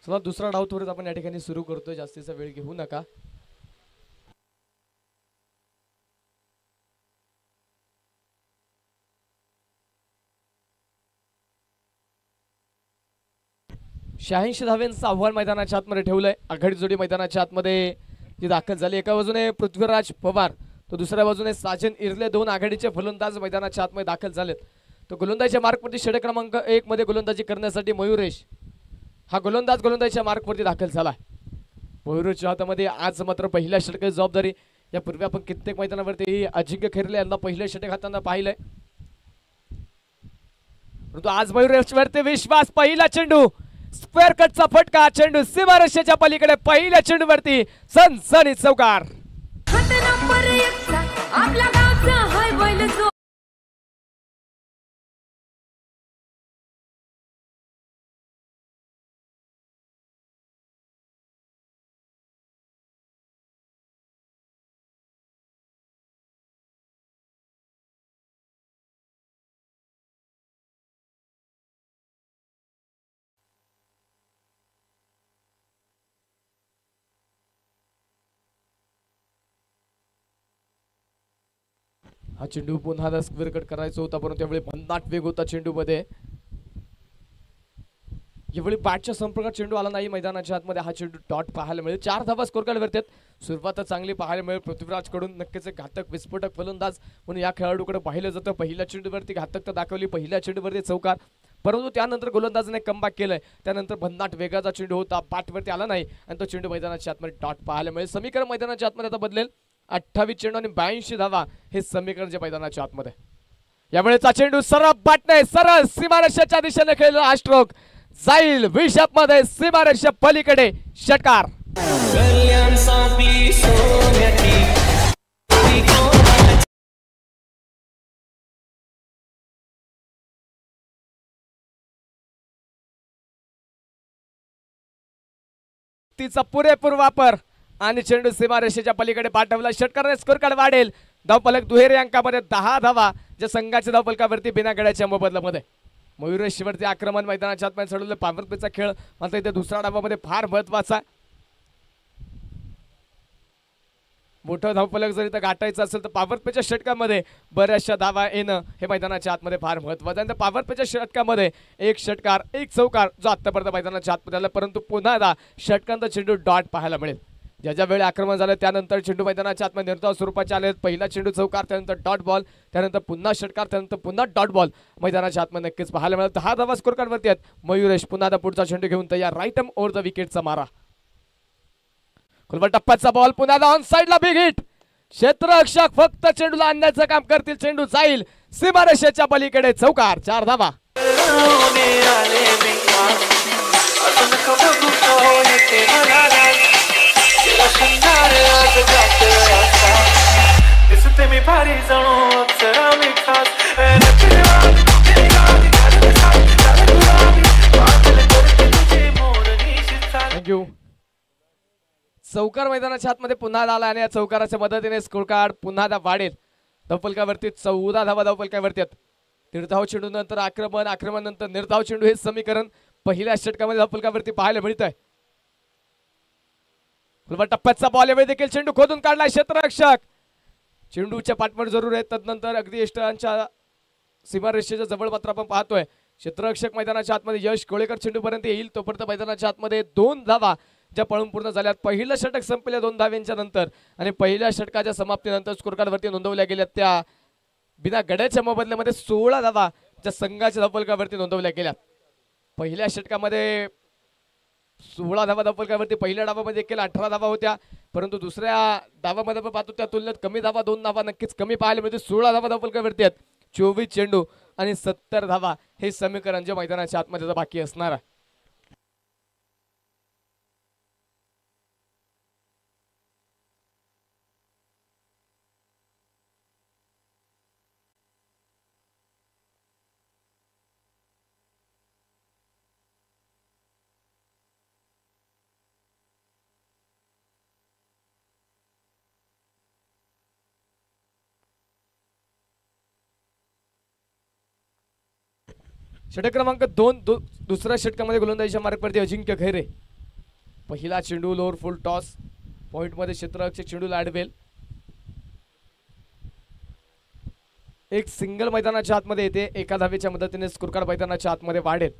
चला दुसरा डाव त्वरित आपण या ठिकाणी सुरू करतोय, जास्तीचा वेळ घेऊ नका. शहाऐंशी धाव्यांचं आव्हान मैदानाच्या आतमध्ये ठेवलंय. आघाडी जोडी मैदानाच्या आतमध्ये जी दाखल झाली. एका बाजूने पृथ्वीराज पवार तो दुसऱ्या बाजूने साजन इरले, दोन आघाडीचे फलंदाज मैदानाच्या आतमध्ये दाखल झालेत. तो गोलंदाजीच्या मार्कवरती षटक क्रमांक 1 मध्ये गोलंदाजी करण्यासाठी मयुरेश हा गोलंदाजीच्या मार्कवरती दाखल झाला. मयुरेशच्या हातामध्ये आज मात्र पहिल्या षटकाची जबाबदारी. यापूर्वी आपण कित्येक मैदानावरती अजिंक्य खैरले यांना पहिलं षटक हातांना पाहिलंय, परंतु आज मयुरेशवरती विश्वास. पहिला चेंडू स्क्वेअर कटचा फटका, चेंडू सीमारेषेच्या पलीकडे. पहिल्या चेंडूवरती सनसनी चौकार. हा चेंडू पुन्हा स्क्वेअर कट करायचा होता, परंतु त्यावेळी भन्नाट वेग होता चेंडूमध्ये. यावेळी बॅटच्या संपर्कात चेंडू आला नाही मैदानाच्या आतमध्ये. हा चेंडू डॉट पाहायला मिळेल. 4 धावा स्कोर कार्डवरती आहेत. सुरुवात चांगली पाहायला मिळेल पृथ्वीराज कडून. नक्कीच घातक विस्फोटक फलंदाज म्हणून या खेळाडूकडे पाहिलं जातं. पहिल्या चेंडूवरती घातकता दाखवली, पहिल्या चेंडूवरती चौकार, परंतु त्यानंतर गोलंदाजाने कमबॅक केलंय. त्यानंतर भन्नाट वेगाचा चेंडू होता, बॅटवरती आला नाही आणि तो चेंडू मैदानाच्या आतमध्ये डॉट पाहायला मिळेल. समीकरण मैदानाच्या आतमध्ये आता बदलेल. 28 चेंडू आणि 82 धावा हे समीकरण जे मैदानाच्या आतमध्ये. यावेळेचा चेंडू सरळ बाटणे, सरळ सीमारेषेच्या दिशेने खेळला. हा स्ट्रोक जाईल विशप मध्ये सीमारेषे पलीकडे. षटकार. तिचा पुरेपूर वापर आणि चेंडू सीमारेषेच्या पलीकडे पाठवला. षटकाराने स्कोर कार्ड वाढेल. धावफलक दुहेरी अंकामध्ये 10 धावा ज्या संघाच्या धावफलकावरती बिना गड्याच्या मोबदल्यामध्ये. मयुरेशवरती आक्रमण मैदानाच्या आतमध्ये चढवलं. पॉवरप्लेचा खेळ मात्र इथे दुसऱ्या डावामध्ये फार महत्वाचा. मोठं धावफलक जर इथं गाठायचं असेल तर पॉवरप्लेच्या षटकामध्ये बऱ्याचशा धावा येणं हे मैदानाच्या आतमध्ये फार महत्वाचं आहे. पॉवरप्लेच्या षटकामध्ये 1 षटकार 1 चौकार जो आतापर्यंत मैदानाच्या आतमध्ये आला, परंतु पुन्हा एकदा षटकांचा चेंडू डॉट पाहायला मिळेल. ज्या वेळी आक्रमण झालं त्यानंतर चेंडू मैदानाच्या आतमध्ये निर्धाव स्वरूपाचे आले. पहिला चेंडू चौकार, त्यानंतर डॉट बॉल, त्यानंतर पुन्हा षटकार, त्यानंतर पुन्हा डॉट बॉल मैदानाच्या आतमध्ये नक्कीच पाहायला मिळेल. 10 धावा स्कोर कार्डवरती आहेत. मयुरेश पुन्हा पुढचा चेंडू घेऊन तयार. राईट आर्म ओव्हर द विकेटचा मारा. खुलवा टप्प्याचा बॉल पुन्हा ऑन साइडला बिग हिट. क्षेत्ररक्षक फक्त चेंडूला आणण्याचं काम करतील. चेंडू जाईल सीमारेषेच्या पलीकडे. चौकार. 4 धावा. थँक्यू. चौकार मैदानाच्या आतमध्ये पुन्हा आला आणि या चौकाराच्या मदतीने स्कोर कार्ड पुन्हा वाढेल. धावफलकावरती 14 धावा धावफलकावरती आहेत. निर्धाव चेंडू नंतर आक्रमण, आक्रमण नंतर निर्धाव चेंडू हे समीकरण पहिल्या षटकामध्ये धावफलकावरती पाहायला मिळत आहे. टप्प्याचा बॉल यावेळी देखील चेंडू खोदून काढला. क्षेत्ररक्षक चेंडूच्या पाठवर जरूर आहे. तदनंतर अगदी यष्टांच्या सीमारेषेच्या जवळ मात्र आपण पाहतोय क्षेत्ररक्षक मैदानाच्या आतमध्ये. यश कोळेकर चेंडूपर्यंत येईल तोपर्यंत मैदानाच्या आतमध्ये 2 धावा ज्या पळून पूर्ण झाल्यात. पहिलं षटक संपल्या 2 धाव्यांच्या नंतर आणि पहिल्या षटकाच्या समाप्तीनंतर स्कोर कार्डवरती नोंदवल्या गेल्या त्या बिना गड्याच्या मोबदल्यामध्ये 16 धावा ज्या संघाच्या धावफलकावरती नोंदवल्या गेल्या. पहिल्या षटकामध्ये 16 धावा धावफलकावरती. पहिल्या डावामध्ये देखील 18 धावा होत्या, परंतु दुसऱ्या डावामध्ये आपण पाहतो त्या तुलनेत कमी धावा, 2 धावा नक्कीच कमी पाहायला मिळते. 16 धावा धावफलकावरती आहेत, 24 चेंडू आणि 70 धावा हे समीकरण जे मैदानाच्या आतमध्ये बाकी असणार आहे. षटक क्रमांक 2 दुसऱ्या षटकामध्ये गोलंदाजीच्या मार्गावरती अजिंक्य खैरे. पहिला चेंडू लोअर फुल टॉस, पॉइंट मध्ये क्षेत्ररक्षक चेंडूला अडवेल. एक सिंगल मैदानाच्या आतमध्ये येते, एका धावेच्या मदतीने स्कोर कार्ड मैदानाच्या आतमध्ये वाढेल.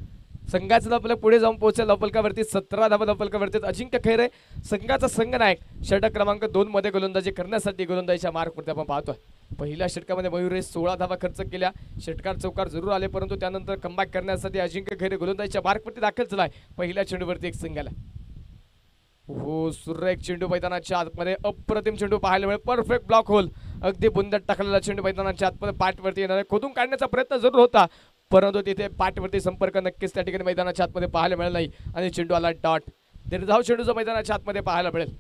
संघाचा धावफलक पुढे जाऊन पोहोचेल. धावफलकावरती 17 धावा धावफलकावरती अजिंक्य खैरे संघाचा संघनायक. षटक क्रमांक 2 मध्ये गोलंदाजी करण्यासाठी गोलंदाजीच्या मार्गावरती आपण पाहतोय. पहिल्या षटकामध्ये मयुरेश 16 धावा खर्च केल्या, षटकार चौकार जरूर आले, परंतु त्यानंतर कमबॅक करण्यासाठी अजिंक्य खैरे गोलंदाजीच्या मार्गावरती दाखल झालाय. पहिल्या चेंडूवरती एक सिंगल आहे. हो, सुरेख चेंडू मैदानाच्या आतमध्ये, अप्रतिम चेंडू पाहायला मिळेल. परफेक्ट ब्लॉक होल, अगदी बुंदट टाकलेला चेंडू मैदानाच्या आतमध्ये पाठवरती येणार आहे. खोदून काढण्याचा प्रयत्न जरूर होता, परंतु तिथे पाठवरती संपर्क नक्कीच त्या ठिकाणी मैदानाच्या आतमध्ये पाहायला मिळाला नाही आणि चेंडू आला डॉट. दीर्घधाव चेंडू जो मैदानाच्या आतमध्ये पाहायला मिळेल.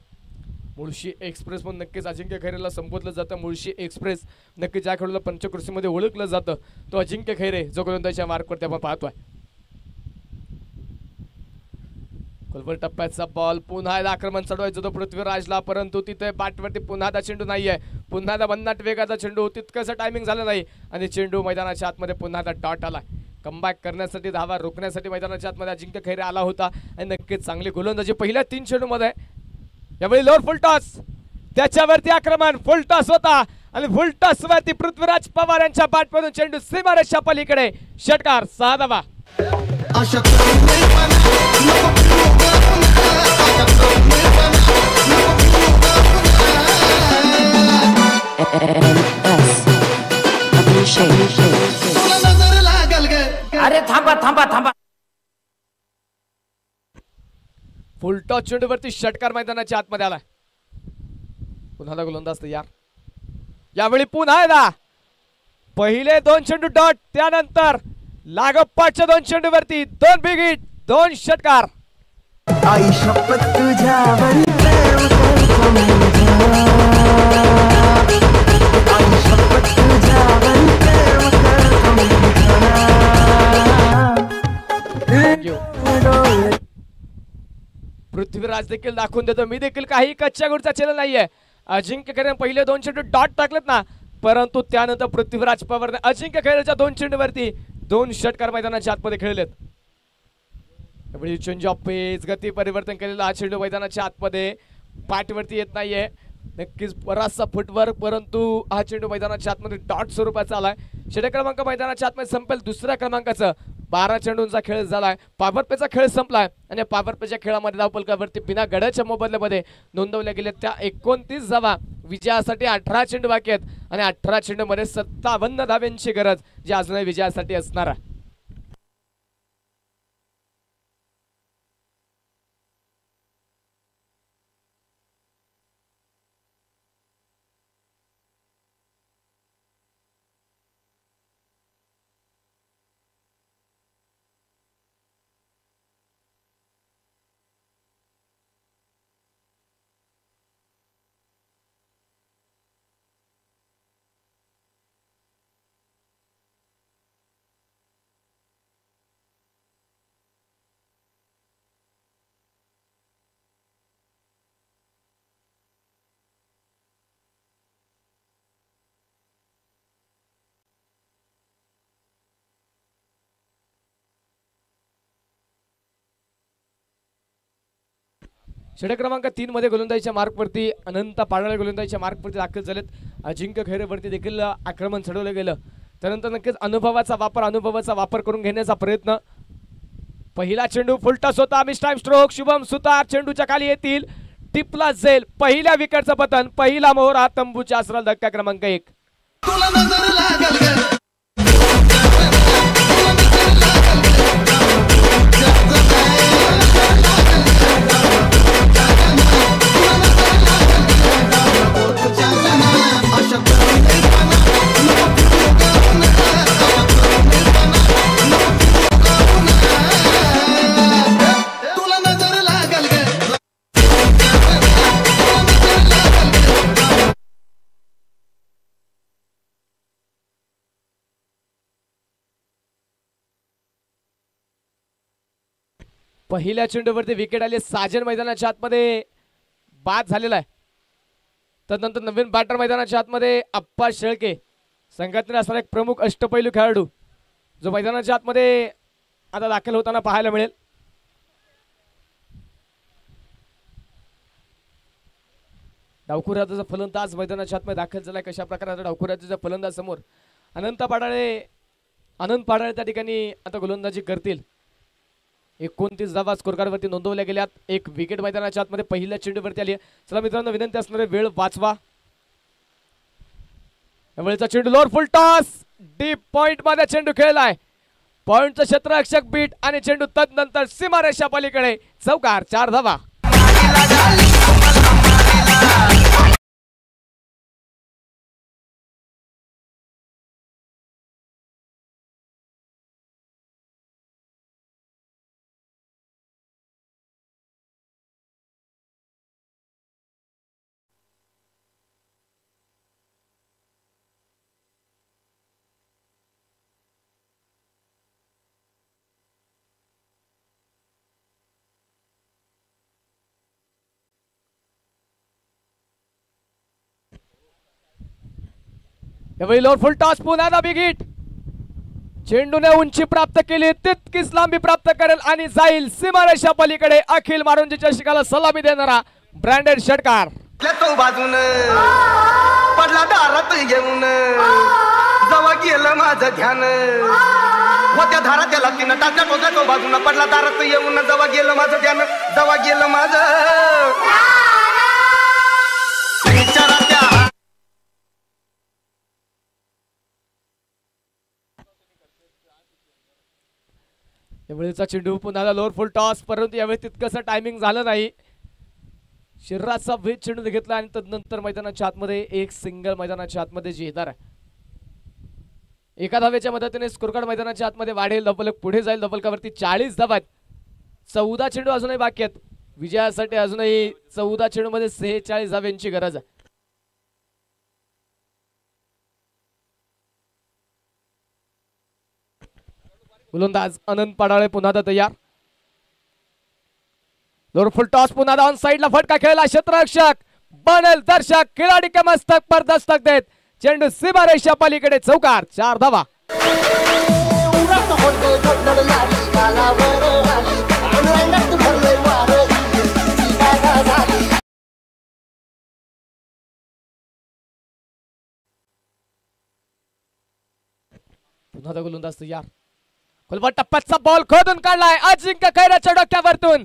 मुळशी एक्सप्रेस म्हणून नक्कीच अजिंक्य खैरेला संबोधलं जातं. मुळशी एक्सप्रेस नक्कीच ज्या खेळाडूला पंचकृषीमध्ये ओळखलं जातं तो अजिंक्य खैरे, जो गोलंदाजीच्या मार्गावरती आपण पाहतोय. खोलवर टप्प्याचा बॉल, पुन्हा एकदा आक्रमण चढवायचं तो पृथ्वीराजला, परंतु तिथे बॅटवरती पुन्हा एकदा चेंडू नाहीये. पुन्हा एकदा भन्नाट वेगाचा चेंडू, तितकंसं टायमिंग झालं नाही आणि चेंडू मैदानाच्या आतमध्ये पुन्हा एकदा डॉट आला. कमबॅक करण्यासाठी, धावा रोखण्यासाठी मैदानाच्या आतमध्ये अजिंक्य खैरे आला होता आणि नक्कीच चांगली गोलंदाजी पहिल्या 3 चेंडूमध्ये. यावेळी लोअर फुल टॉस, त्याच्यावरती आक्रमण, फुल टॉस होता आणि फुल टॉस वरती पृथ्वीराज पवार यांच्या बॅटमधून चेंडू सीमारेषा पलीकडे. षटकार 6 धावा. अरे थांबा थांबा थांबा. फुल टॉस चेंडूवरती षटकार मैदानाच्या आतमध्ये आला. पुन्हा गोलंदाज तयार. यावेळी पुन्हा एकदा पहिले 2 चेंडू डॉट, त्यानंतर लागोपाठच्या 2 चेंडूवरती 2 बिग हिट, 2 षटकार. आई शपथ तुझ्यावर प्रेम करतो माझ्या, आई शपथ तुझ्यावर प्रेम करतो माझ्या. पृथ्वीराज देखील दाखवून देतो, मी देखील काही कच्च्या गुडचा चेला नाहीये. अजिंक्य खैरे पहिले 2 चेंडू डॉट टाकलेत ना, परंतु त्यानंतर पृथ्वीराज पवारने अजिंक्य खैरेच्या 2 चेंडूवरती 2 षटकार मैदानाच्या आतमध्ये खेळलेत. चेंज ऑफ पेस, गती परिवर्तन केलेला हा चेंडू मैदानाच्या आतमध्ये पाठवरती येत नाहीये. नक्कीच बराचसा फुटवर्क, परंतु हा चेंडू मैदानाच्या आतमध्ये डॉट स्वरूपाचा आलाय. षटक क्रमांक मैदानाच्या आतमध्ये संपेल. दुसऱ्या क्रमांकाचं 12 चेंडूंचा खेळ झालाय. पॉवर प्लेचा खेळ संपलाय आणि पॉवर प्लेच्या खेळामध्ये धावफलकावरती बिना गड्याच्या मोबदल्यामध्ये नोंदवल्या गेल्या त्या 29 धावा. विजयासाठी 18 चेंडू बाकी आहेत आणि 18 चेंडूमध्ये 57 धाव्यांची गरज, जी अजूनही विजयासाठी असणार आहे. षटक क्रमांक 3 मध्ये गोलंदाजीच्या मार्कवरती अनंत पाडळे गोलंदाजीच्या मार्कवरती दाखल झालेत. अजिंक्य खैरेवरती देखील आक्रमण चढवलं गेलं. त्यानंतर नक्कीच अनुभवाचा वापर करून घेण्याचा प्रयत्न. पहिला चेंडू फुलटॉस होता, मिस टाइम स्ट्रोक. शुभम सुतार चेंडूच्या खाली येतील, टिपला जाईल. पहिल्या विकेटचं पतन, पहिला मोहरा तंबूच्या आसरा. धक्का क्रमांक 1. पहिल्या चेंडूवरती विकेट आली. साजन मैदानाच्या आतमध्ये बाद झालेला आहे. तदनंतर नवीन बॅटर मैदानाच्या आतमध्ये अप्पा शेळके, संघातील असणारा एक प्रमुख अष्टपैलू खेळाडू जो मैदानाच्या आतमध्ये आता दाखल होताना पाहायला मिळेल. डावखुराचा फलंदाज मैदानाच्या आतमध्ये दाखल झालाय. कशा प्रकारे डावखुराचा फलंदाज समोर आनंद पाडाळे त्या ठिकाणी आता गोलंदाजी करतील. 29 धावा स्कोर कार्ड वरती नोंदवल्या गेल्यात. एक विकेट मैदानाच्या आतमध्ये पहिल्या चेंडूवरती आली. चला मित्रांनो, विनंती असणारे वेळ वाचवा. वेळेचा चेंडू लोअर फुल टॉस डीप पॉइंट मध्ये चेंडू खेळलाय. पॉइंटचं क्षेत्ररक्षक बीट आणि चेंडू तदनंतर सीमारेषा पलीकडे चौकार. 4 धावा. यावेळी लोअर फुल टॉस पुन्हा बिग हिट. चेंडूने उंची प्राप्त केली तितकीच लांबी प्राप्त करेल आणि जाईल सीमारेषा पलीकडे. अखिल मारुंजीच्या शिकाला सलामी देणारा ब्रँडेड षटकार. तो बाजून पडला दारात येऊन जवळ गेलं माझं ध्यान. होत्या धारा त्याला तिनं टाकल्या टोचल्या. तो बाजून पडला दारात येऊन जवळ गेलं माझं ध्यान. जवळ गेलं माझं यावेळीचा चेंडू पुन्हा लोअर फुल टॉस, परंतु यावेळी तितकंसं टायमिंग झालं नाही. शरीराचा वेध चेंडू घेतला आणि तदनंतर मैदानाच्या आतमध्ये एक सिंगल मैदानाच्या आतमध्ये जिंकणार आहे. एका धावेच्या मदतीने स्कोर कार्ड मैदानाच्या आतमध्ये वाढेल. धबलक पुढे जाईल. धबलकावरती 40 धावा आहेत. 14 चेंडू अजूनही बाकी आहेत. विजयासाठी अजूनही 14 चेंडू मध्ये 46 धाव्यांची गरज आहे. गोलंदाज आनंद पाडाळे पुन्हा तयार. लोअर फुल टॉस पुन्हा ऑन साइडला फटका खेळला. क्षेत्ररक्षक बनेल दर्शक खिलाडी के मस्तक पर दस्तक देत चेंडू सीमारेषा पलीकडे चौकार. 4 धावा. पुन्हा गोलंदाज तयार. खोलवर टप्प्याचा बॉल खोदून काढलाय. अजिंक्य खैराच्या डोक्यावरतून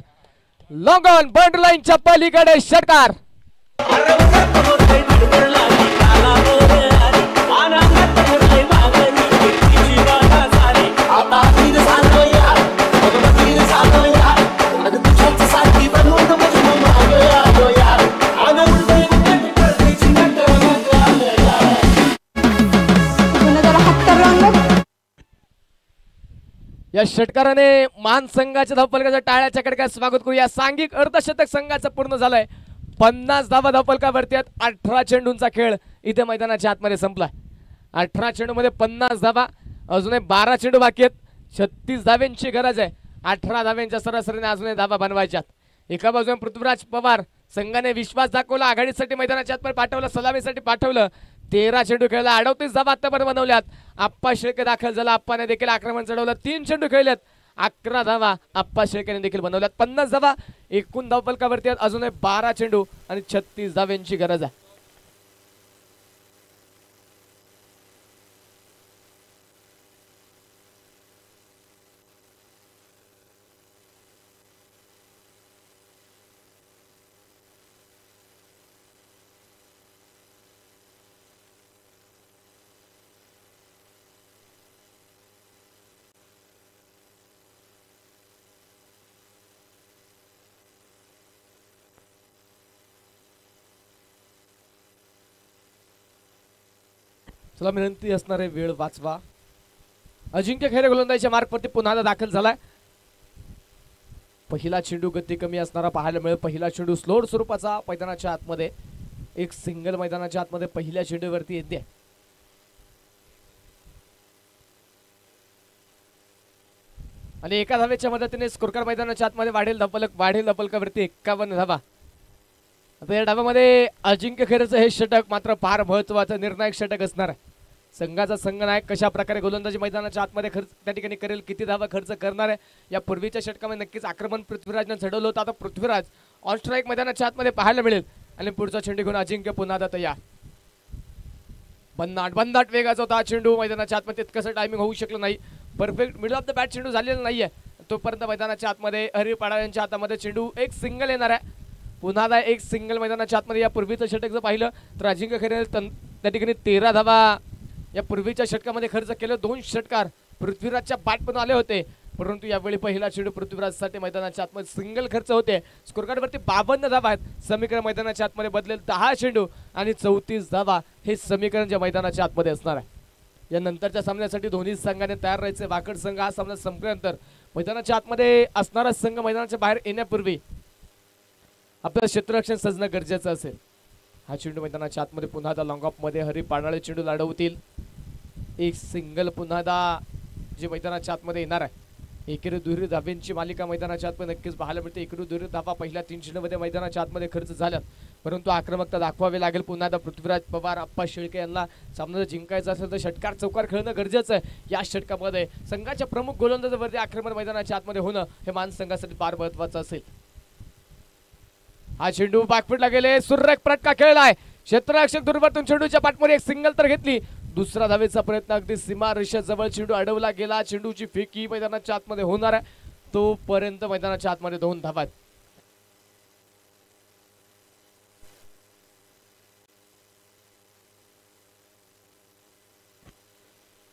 लॉंग ऑन बाउंड्री लाईनच्या पलीकडे षटकार. या षटकाराने मान संघाच्या धावफलकाच्या टाळ्याच्या कडक्यात स्वागत करूया. सांघिक अर्धशतक संघाचं पूर्ण झालंय. 50 धावा धावफलकावरती आहेत. 18 चेंडूंचा खेळ इथे मैदानाच्या आतमध्ये संपला. 18 चेंडूमध्ये 50 धावा. अजूनही 12 चेंडू बाकी आहेत. 36 धाव्यांची गरज आहे. 18 धाव्यांच्या सरासरीने अजूनही धावा बनवायच्यात. एका बाजूने पृथ्वीराज पवार संघाने विश्वास दाखवला. आघाडीसाठी मैदानाच्या आतमध्ये पाठवलं. सलामीसाठी पाठवलं. 13 चेंडू खेळला. 38 धावा आतापर्यंत बनवल्यात. आप्पा शेळके दाखल झाला. आप्पाने देखील आक्रमण चढवलं. 3 चेंडू खेळलेत. 11 धावा आप्पा शेळकेने देखील बनवल्यात. 50 धावा एकूण धावफलकावरती आहेत. अजूनही 12 चेंडू आणि 36 धाव्यांची गरज आहे. चला विनंती असणारे वेळ वाचवा. अजिंक्य खैरे गोलंदाजीच्या मार्कवरती पुन्हा दाखल झालाय. पहिला चेंडू गती कमी असणारा पाहायला मिळेल. पहिला चेंडू स्लोड स्वरूपाचा मैदानाच्या आतमध्ये एक सिंगल मैदानाच्या आतमध्ये पहिल्या चेंडूवरती येते. आणि एका धावेच्या मदतीने स्कोर कार्ड मैदानाच्या आतमध्ये वाढेल धपलकावरती 51 धावा. आता या डावामध्ये अजिंक्य खेरेचं हे षटक मात्र फार महत्वाचं निर्णायक षटक असणार आहे. संघाचा संघनायक कशा प्रकारे गोलंदाजी मैदानाच्या आतमध्ये खर्च त्या ठिकाणी करेल, किती धावा खर्च करणार आहे. या पूर्वीच्या षटकामध्ये नक्कीच आक्रमण पृथ्वीराजनं चढवलं होतं. आता पृथ्वीराज ऑन स्ट्राईक मैदानाच्या आतमध्ये पाहायला मिळेल आणि पुढचा चेंडू घेऊन अजिंक्य पुन्हा आता तयार. बंदाट वेगाचा होता चेंडू, मैदानाच्या आतमध्ये तितकंसं टायमिंग होऊ शकलं नाही. Perfect middle of the bat चेंडू झालेला नाहीये. तोपर्यंत मैदानाच्या आतमध्ये हरी पाडाळ यांच्या हातामध्ये चेंडू एक सिंगल येणार आहे. पुन्हा एक सिंगल मैदानाच्या आतमध्ये. या पूर्वीचं षटक जर पाहिलं तर अजिंक्य खेरे त्या ठिकाणी 13 धावा या पूर्वीच्या षटकामध्ये खर्च केलं. 2 षटकार पृथ्वीराजच्या बॅटमधून आले होते, परंतु यावेळी पहिला चेंडू पृथ्वीराजसाठी मैदानाच्या आतमध्ये सिंगल खर्च होते. स्कोर कार्डवरती 52 धावा आहेत. समीकरण मैदानाच्या आतमध्ये बदलेल 10 चेंडू आणि 34 धावा हे समीकरण ज्या मैदानाच्या आतमध्ये असणार आहे. या नंतरच्या सामन्यासाठी दोन्ही संघाने तयार राहायचे. वाकड संघ हा सामना संपल्यानंतर मैदानाच्या आतमध्ये असणारा संघ मैदानाच्या बाहेर येण्यापूर्वी आपल्याला क्षेत्ररक्षण सजणं गरजेचं असेल. हा चेंडू मैदानाच्या आतमध्ये पुन्हा लॉंग ऑफ मध्ये हरी पाडाळे चेंडू लढवतील. एक सिंगल पुन्हा जे मैदानाच्या आतमध्ये येणार आहे. एकेरी दुहेरी धाब्यांची मालिका मैदानाच्या आतमध्ये नक्कीच पाहायला मिळते. एकेरी दुहेरी धावा पहिल्या 3 चेंडूमध्ये मैदानाच्या आतमध्ये खर्च झाल्यात, परंतु आक्रमकता दाखवावी लागेल. पुन्हा पृथ्वीराज पवार, आप्पा शेळके यांना सामना जिंकायचा असेल तर षटकार चौकार खेळणं गरजेचं आहे. या षटकामध्ये संघाच्या प्रमुख गोलंदाजावरती आक्रमण मैदानाच्या आतमध्ये होणं हे मान संघासाठी फार महत्वाचं असेल. हा चेंडू बॅकफुटला गेले, सुरेख फटका खेळलाय. क्षेत्ररक्षक दूरवरतून चेंडूच्या पाठमध्ये एक सिंगल तर घेतली. दुसरा धावेचा प्रयत्न अगदी सीमा रेषेजवळ चेंडू अडवला गेला. चेंडूची फेकी मैदानाच्या आतमध्ये होणार आहे. तोपर्यंत मैदानाच्या आतमध्ये 2 धावा आहेत.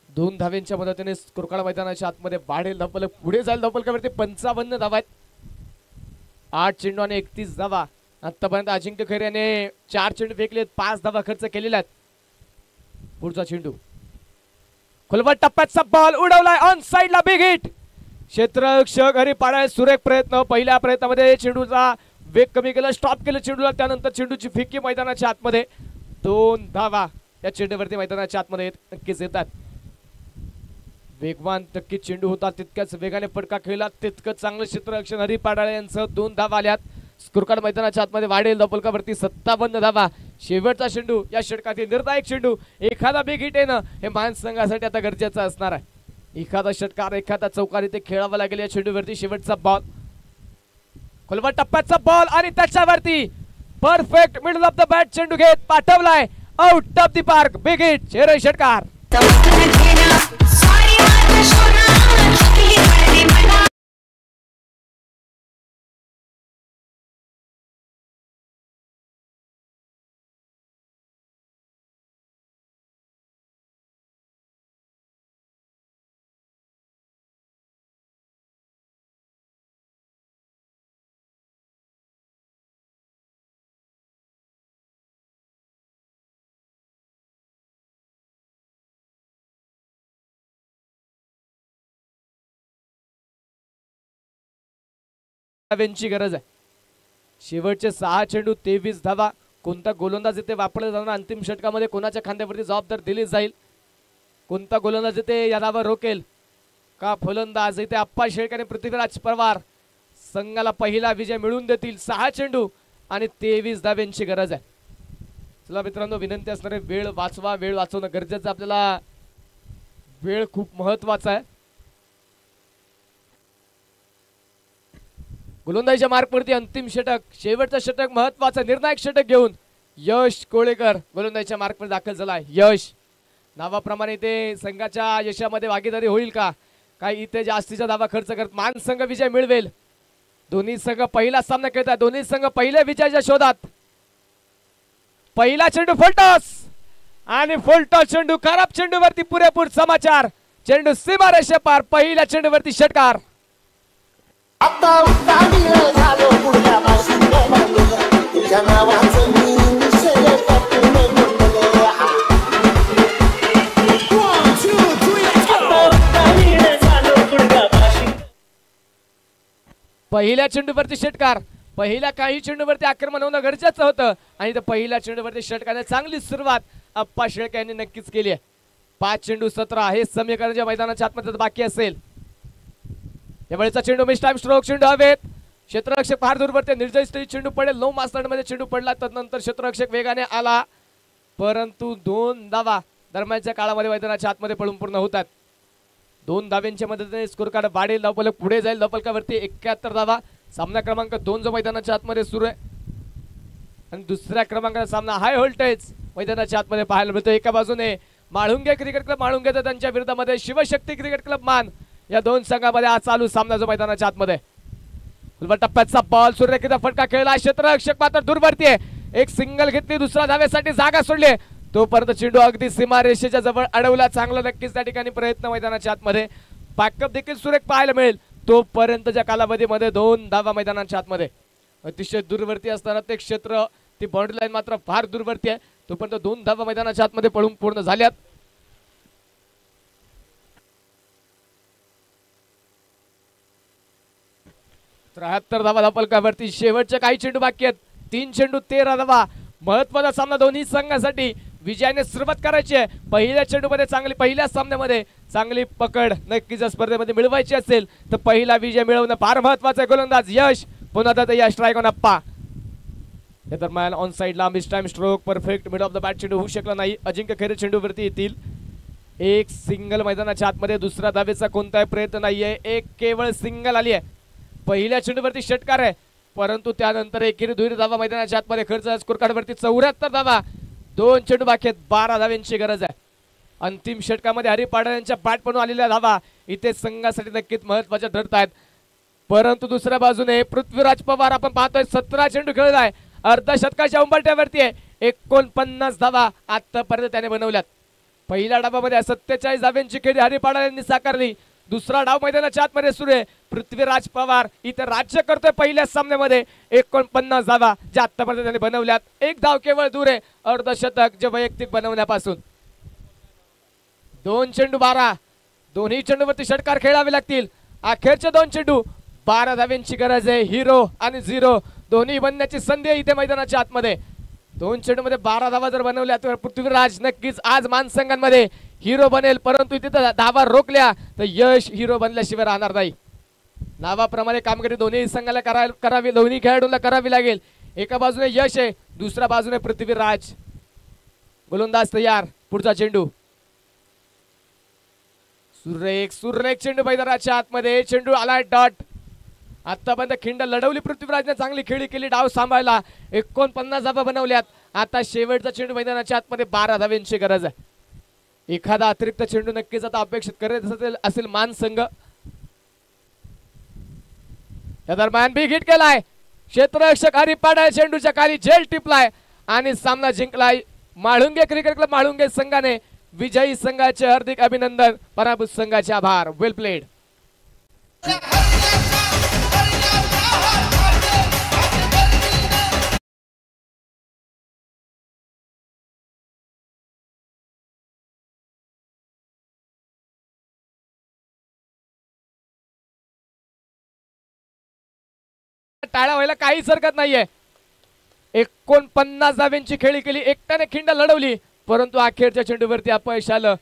दोन धावेंच्या मदतीने स्कोर कार्ड मैदानाच्या आतमध्ये वाढेल धपल, पुढे जाईल धपलकावरती 55 धावा आहेत. 8 चेंडू आणि 31 धावा. आतापर्यंत अजिंक्य खैरे याने 4 चेंडू फेकलेत, 5 धावा खर्च केलेल्या आहेत. पुढचा चेंडू खोलवर टप्प्याचा बॉल उडवलाय ऑन साइडला, बिग हिट. क्षेत्ररक्षक हरी पाडाळे सुरेख प्रयत्न. पहिल्या प्रयत्नामध्ये चेंडूचा वेग कमी केला, स्टॉप केलं चेंडूला. त्यानंतर चेंडूची फेकी मैदानाच्या आतमध्ये. 2 धावा या चेंडूवरती मैदानाच्या आतमध्ये नक्कीच येतात. वेगवान नक्की चेंडू होता, तितक्याच वेगाने फटका खेळला, तितकं चांगलं क्षेत्ररक्षण हरी पाडाळे यांचं. 2 धावा आल्यात. स्कोर कार्ड मैदानाच्या आतमध्ये वाढेल धपलकावरती 57 धावा. शेवटचा चेंडू या षटकातील निर्णायक चेंडू. एखादा बिग हिट येणं हे मान संघासाठी आता गरजेचं असणार आहे. एखादा षटकार, एखादा चौकार इथे खेळावा लागेल या चेंडूवरती. शेवटचा बॉल, खोलवर टप्प्याचा बॉल आणि त्याच्यावरती perfect middle of the bat चेंडू घेत पाठवलाय out of the park. Big hit शेर षटकार. ची गरज आहे. शेवटचे 6 चेंडू 23 धावा. कोणता गोलंदाज इथे वापरला जाणार अंतिम षटकामध्ये कोणाच्या खांद्यावरती जबाबदार दिली जाईल, कोणता गोलंदाज इथे या धावा रोकेल का फलंदाज इथे आप्पा शेळके आणि पृथ्वीराज पवार संघाला पहिला विजय मिळवून देतील. 6 चेंडू आणि 23 धाव्यांची गरज आहे. चला मित्रांनो, विनंती असणारे वेळ वाचवा. वेळ वाचवणं गरजेचं आपल्याला. वेळ खूप महत्वाचा आहे. गोलंदाजीच्या मार्कवरती अंतिम षटक, शेवटचं षटक, महत्वाचं निर्णायक षटक घेऊन यश कोळेकर गोलंदाजीच्या मार्कवर दाखल झाला. यश नावाप्रमाणे इथे संघाच्या यशामध्ये भागीदारी होईल का? काय इथे जास्तीचा धावा खर्च करत मान संघ विजय मिळवेल? दोन्ही संघ पहिला सामना खेळतात. दोन्ही संघ पहिल्या विजयाच्या शोधात. पहिला चेंडू फुलटॉस आणि फुलटॉस चेंडू खराब चेंडूवरती पुरेपूर समाचार. चेंडू सीमारेषे पार. पहिल्या चेंडूवरती षटकार. पहिल्या चेंडूवरती षटकार. पहिल्या काही चेंडूवरती आक्रमण होणं गरजेचं होतं आणि पहिल्या चेंडूवरती षटकाने चांगली सुरुवात आप्पा शेळके यांनी नक्कीच केली आहे. 5 चेंडू 17 हे समीकरण ज्या मैदानाच्या आतमध्ये बाकी असेल. यावेळेचा चेंडू मिस टाइम स्ट्रोक, चेंडू हवेत, क्षेत्ररक्षक फार दूरवरती, निर्जय स्थितीत चेंडू पडेल, 9 मास्टरमध्ये चेंडू पडला, तदनंतर क्षेत्ररक्षक वेगाने आला, परंतु 2 धावा दरम्यानच्या काळामध्ये मैदानाच्या आतमध्ये पडून पूर्ण होतात. 2 धाव्यांच्या मदतीने स्कोर कार्ड वाढेल, धावफलक पुढे जाईल, धावफलकावरती 71 धावा. सामना क्रमांक 2 जो मैदानाच्या आतमध्ये सुरू आहे आणि दुसऱ्या क्रमांकाचा सामना हाय व्होल्टेज मैदानाच्या आतमध्ये पाहायला मिळतो. एका बाजूने माळुंगे क्रिकेट क्लब माळुंगे तर त्यांच्या विरोधामध्ये शिवशक्ती क्रिकेट क्लब मान, या 2 संघामध्ये आज चालू सामना जो मैदानाच्या आतमध्ये. टप्प्याचा बॉल, सूर्यकिरण फटका खेळला, क्षेत्ररक्षक मात्र दूरवरती आहे, एक सिंगल घेतली, दुसऱ्या धावेसाठी जागा सोडली, तोपर्यंत चेंडू अगदी सीमारेषेच्या जवळ अडवला. चांगला नक्कीच त्या ठिकाणी प्रयत्न मैदानाच्या आतमध्ये, पॅकअप देखील सुरेख पाहायला मिळेल. तोपर्यंतच्या कालावधीमध्ये 2 धावा मैदानाच्या आतमध्ये. अतिशय दूरवरती असताना ते क्षेत्र, ती बाउंड्री लाईन मात्र फार दूरवरती आहे, तोपर्यंत 2 धावा मैदानाच्या आतमध्ये पडून पूर्ण झाल्यात. त्र्याहत्तर धावा धावफलकावरती, शेवटचे काही चेंडू बाकी आहेत, 3 चेंडू 13 धावा. महत्वाचा सामना दोन्ही संघासाठी, विजयाने सुरुवात करायची आहे. पहिल्या चेंडूमध्ये चांगली, पहिल्या सामन्यामध्ये चांगली पकड नक्कीच स्पर्धेमध्ये मिळवायची असेल तर पहिला विजय मिळवणं फार महत्वाचं आहे. गोलंदाज यश, पुन्हा आता यश स्ट्राईक ऑन अप्पा. या दरम्यान ऑन साइडला miss time stroke, perfect mid of the bat चेंडू होऊ शकला नाही. अजिंक्य खैरे चेंडूवरती येतील. एक सिंगल मैदानाच्या आतमध्ये, दुसरा धावेचा कोणताही प्रयत्न नाहीये, एक केवळ सिंगल आली आहे. पहिल्या चेंडूवरती षटकार आहे, परंतु त्यानंतर एकेरी दुहेरी धावा मैदानाच्या आतमध्ये खर्च. स्कोर कार्डवरती 74 धावा, 2 चेंडू बाकी आहेत, 12 धाव्यांची गरज आहे. अंतिम षटकामध्ये हरिपाडा यांच्या बॅट पण आलेल्या धावा इथे संघासाठी नक्कीच महत्वाच्या ठरत आहेत. परंतु दुसऱ्या बाजूने पृथ्वीराज पवार आपण पाहतोय 17 चेंडू खेळलाय, अर्धशतकाच्या उंबरठ्यावरती आहे, 49 धावा आतापर्यंत त्याने बनवल्यात. पहिल्या डावामध्ये 47 धाव्यांची खेळी हरिपाडा यांनी साकारली. दुसरा डाव मैदानाच्या आतमध्ये सुरू आहे. पृथ्वीराज पवार इथे राज्य करतोय पहिल्या सामन्यामध्ये, 49 धावा ज्या आतापर्यंत त्यांनी बनवल्यात. एक धाव केवळ दूर आहे अर्धशतक जे वैयक्तिक बनवण्यापासून. 2 चेंडू 12, दोन्ही चेंडूवरती षटकार खेळावे लागतील. अखेरचे 2 चेंडू, 12 धाव्यांची गरज आहे. हिरो आणि झिरो दोन्ही बनण्याची संधी आहे इथे मैदानाच्या आतमध्ये. 2 चेंडूमध्ये 12 धावा जर बनवल्या तर पृथ्वीराज नक्कीच आज मानसंघांमध्ये हिरो बनेल, परंतु इथे धावा रोखल्या तर यश हिरो बनल्याशिवाय राहणार नाही. नावाप्रमाणे कामगिरी दोन्ही संघाला करावी, दोन्ही खेळाडूंना करावी लागेल. एका बाजूने यश आहे, दुसऱ्या बाजूने पृथ्वीराज. गोलंदाज तयार, पुढचा चेंडू, सुरेख चेंडू मैदानाच्या आतमध्ये, चेंडू आलाय डॉट. आतापर्यंत खिंड लढवली पृथ्वीराजने, चांगली खेळी केली, डाव सांभाळला, 49 धावा बनवल्यात. आता शेवटचा चेंडू मैदानाच्या आतमध्ये, 12 धाव्यांची गरज आहे. एखादा अतिरिक्त चेंडू नक्कीच आता अपेक्षित करत असेल मान संघ. या दरम्यान बिग हिट केलाय, क्षेत्ररक्षक हरिपाडा चेंडूच्या खाली झेल टिपलाय आणि सामना जिंकलाय माळुंगे क्रिकेट क्लब माळुंगे संघाने. विजयी संघाचे हार्दिक अभिनंदन, पराभूत संघाचे आभार. वेल प्लेड. टाळा व्हायला काहीच हरकत नाहीये. 49 धाव्यांची खेळी केली, एकट्याने खिंड लढवली, परंतु अखेरच्या चेंडूवरती अपयश आलं.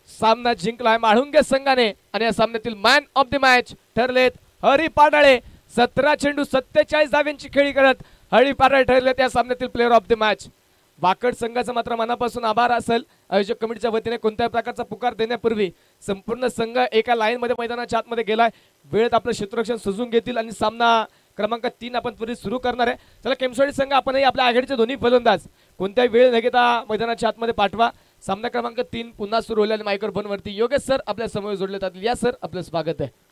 सामना जिंकलाय माळुंगे संघाने आणि या सामन्यातील मॅन ऑफ द मॅच ठरलेत हरी पाडाळे. 17 चेंडू 47 धाव्यांची खेळी करत हरी पाडाळे ठरलेत या सामन्यातील player of the match. Wakad संघाचा मात्र मनापासून आभार असेल. आयोजक कमिटीच्या वतीने कोणत्याही प्रकारचा पुकार देण्यापूर्वी संपूर्ण संघ एका लाईन मध्ये मैदानाच्या आतमध्ये गेलाय. वेळेत आपलं क्षेत्ररक्षण सजून घेतील आणि सामना क्रमांक 3 आपण त्वरित सुरू करणार आहे. चला केमसोडी संघ आपणही आपल्या आघाडीचे दोन्ही फलंदाज कोणत्याही वेळ न घेता मैदानाच्या आतमध्ये पाठवा. सामना क्रमांक 3 पुन्हा सुरू होईल आणि मायक्रोफोन वरती योगेश सर आपल्या समोर जोडले जातील. या सर आपलं स्वागत आहे.